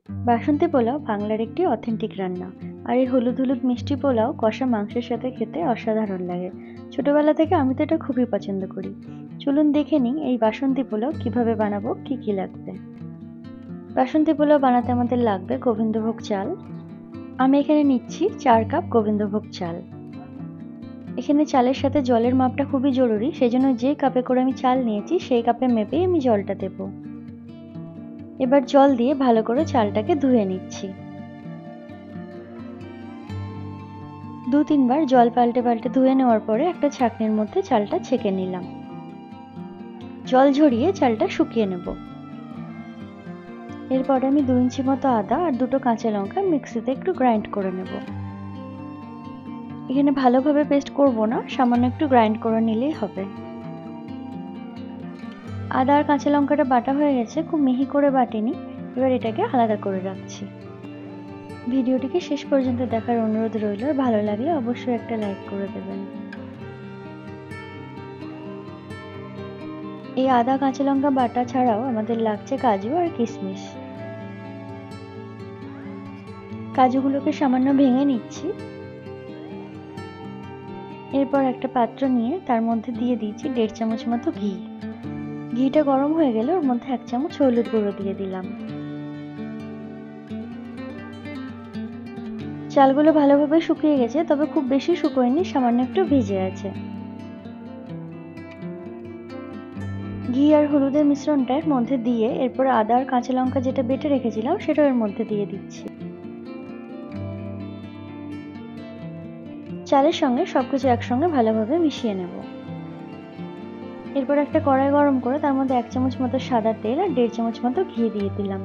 বাসন্তী পোলাও বাংলার একটি অথেন্টিক রান্না। আর এই হলুদ হলুদ মিষ্টি পোলাও কষা মাংসের সাথে খেতে অসাধারণ লাগে। ছোটবেলা থেকে আমি তো এটা খুবই পছন্দ করি। চলুন দেখে নিই এই বাসন্তী পোলাও কিভাবে বানাবো, কি কি লাগবে। বাসন্তী পোলাও বানাতে আমাদের লাগবে গোবিন্দভোগ চাল। আমি এখানে নিচ্ছি 4 কাপ গোবিন্দভোগ চাল। এখানে চালের সাথে জলের মাপটা খুবই জরুরি, সেজন্য যে কাপে করে আমি চাল নিয়েছি সেই কাপে মেপেই আমি জলটা দেব। এবার জল দিয়ে ভালো করে চালটাকে ধুয়ে নিচ্ছি। 2-3 বার জল পাল্টে পাল্টে ধুয়ে নেওয়ার পরে একটা ছাঁকনির মধ্যে চালটা ছেঁকে নিলাম। জল ঝরিয়ে চালটা শুকিয়ে নেব। এরপর আমি 2 ইঞ্চি মতো আদা আর 2টো কাঁচা লঙ্কা মিক্সিতে একটু গ্রাইন্ড করে নেব। এখানে ভালোভাবে পেস্ট করব না, সামান্য একটু গ্রাইন্ড করে নিলেই হবে। আদা আর কাঁচা লঙ্কাটা বাটা হয়ে গেছে, খুব মিহি করে বাটিনি। এবার এটাকে আলাদা করে রাখছি। ভিডিওটিকে শেষ পর্যন্ত দেখার অনুরোধ রইল, আর ভালো লাগলে অবশ্যই একটা লাইক করে দেবেন। এই আদা কাঁচা লঙ্কা বাটা ছাড়াও আমাদের লাগছে কাজু আর কিশমিশ। কাজুগুলোকে সামান্য ভেঙে নিচ্ছি। এরপর একটা পাত্র নিয়ে তার মধ্যে দিয়ে দিচ্ছি 1.5 চামচ মতো ঘি। ঘিটা গরম হয়ে গেলে ওর মধ্যে 1 চামচ হলুদ গুঁড়ো দিয়ে দিলাম। চালগুলো ভালোভাবে শুকিয়ে গেছে, তবে খুব বেশি শুকোয়নি, সামান্য একটু ভিজে আছে। ঘি আর হলুদের মিশ্রণটা এর মধ্যে দিয়ে এরপর আদা আর কাঁচা লঙ্কা যেটা বেটে রেখেছিলাম সেটা এর মধ্যে দিয়ে দিচ্ছি। চালের সঙ্গে সবকিছু একসঙ্গে ভালোভাবে মিশিয়ে নেব। এরপর একটা কড়াই গরম করে তার মধ্যে 1 চামচ মতো সাদা তেল আর 1.5 চামচ মতো ঘি দিয়ে দিলাম।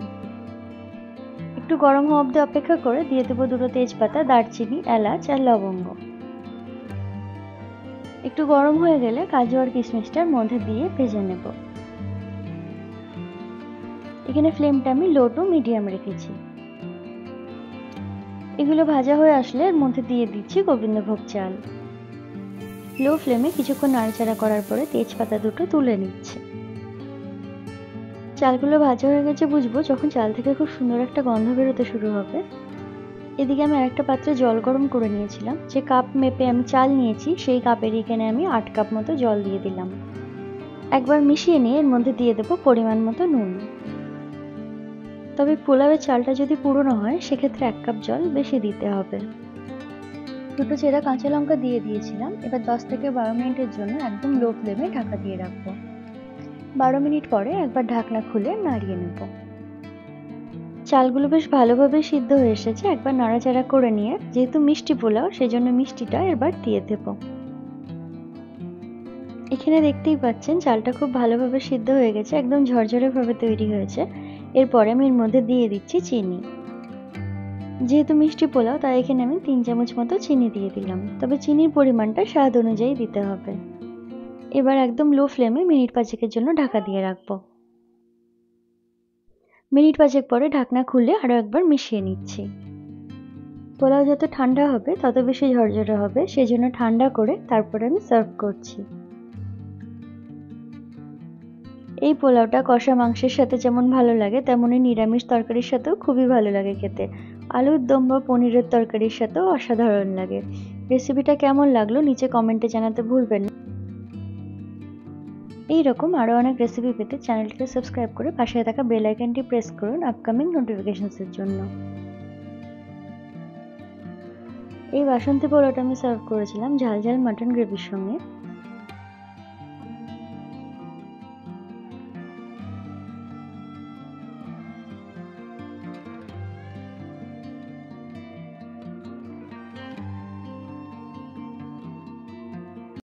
একটু গরম হওয়া অবধি অপেক্ষা করে দিয়ে দেবো 2টো তেজপাতা, দারচিনি, এলাচ আর লবঙ্গ। একটু গরম হয়ে গেলে কাজু আর কিশমিশটার মধ্যে দিয়ে ভেজে নেব। এখানে ফ্লেমটা আমি লো টু মিডিয়াম রেখেছি। এগুলো ভাজা হয়ে আসলে এর মধ্যে দিয়ে দিচ্ছি গোবিন্দভোগ চাল। লো ফ্লেমে কিছুক্ষণ নাড়াচাড়া করার পরে তেজপাতা 2টো তুলে নিচ্ছি। চালগুলো ভাজা হয়ে গেছে বুঝবো যখন চাল থেকে খুব সুন্দর একটা গন্ধ বেরোতে শুরু হবে। এদিকে আমি আরেকটা পাত্রে জল গরম করে নিয়েছিলাম। যে কাপ মেপে আমি চাল নিয়েছি সেই কাপের এখানে আমি 8 কাপ মতো জল দিয়ে দিলাম। একবার মিশিয়ে নিয়ে এর মধ্যে দিয়ে দেবো পরিমাণ মতো নুন। তবে পোলাওয়ের চালটা যদি পুরনো হয় সেক্ষেত্রে 1 কাপ জল বেশি দিতে হবে। 2টো চেরা কাঁচা লঙ্কা দিয়ে দিয়েছিলাম। এবার 10 থেকে 12 মিনিটের জন্য একদম লো ফ্লেমে ঢাকা দিয়ে রাখবো। 12 মিনিট পরে একবার ঢাকনা খুলে নাড়িয়ে নেব। চালগুলো বেশ ভালোভাবে সিদ্ধ হয়ে এসেছে। একবার নাড়াচাড়া করে নিয়ে, যেহেতু মিষ্টি পোলাও সেজন্য মিষ্টিটা এবার দিয়ে দেব। এখানে দেখতেই পাচ্ছেন চালটা খুব ভালোভাবে সিদ্ধ হয়ে গেছে, একদম ঝরঝরে ভাবে তৈরি হয়েছে। এরপরে আমি এর মধ্যে দিয়ে দিচ্ছি চিনি। যেহেতু মিষ্টি পোলাও তাই এখানে আমি 3 চামচ মতো চিনি দিয়ে দিলাম, তবে চিনির পরিমাণটা স্বাদ অনুযায়ী দিতে হবে। এবার একদম লো ফ্লেমে মিনিট 5-এর জন্য ঢাকা দিয়ে রাখবো। মিনিট 5 পরে ঢাকনা খুলে আরো একবার মিশিয়ে নিচ্ছি। পোলাও যত ঠান্ডা হবে তত বেশি ঝরঝরে হবে, সেজন্য ঠান্ডা করে তারপরে আমি সার্ভ করছি। এই পোলাওটা কষা মাংসের সাথে যেমন ভালো লাগে তেমনই নিরামিষ তরকারির সাথেও খুবই ভালো লাগে খেতে। আলুর দম বা পনিরের তরকারির সাথেও অসাধারণ লাগে। রেসিপিটা কেমন লাগলো নিচে কমেন্টে জানাতে ভুলবেন না। এইরকম আরও অনেক রেসিপি পেতে চ্যানেলটিকে সাবস্ক্রাইব করে পাশে থাকা বেল আইকনটি প্রেস করুন আপকামিং নোটিফিকেশনসের জন্য। এই বাসন্তী পোলাওটা আমি সার্ভ করেছিলাম ঝাল ঝাল মাটন গ্রেভির সঙ্গে।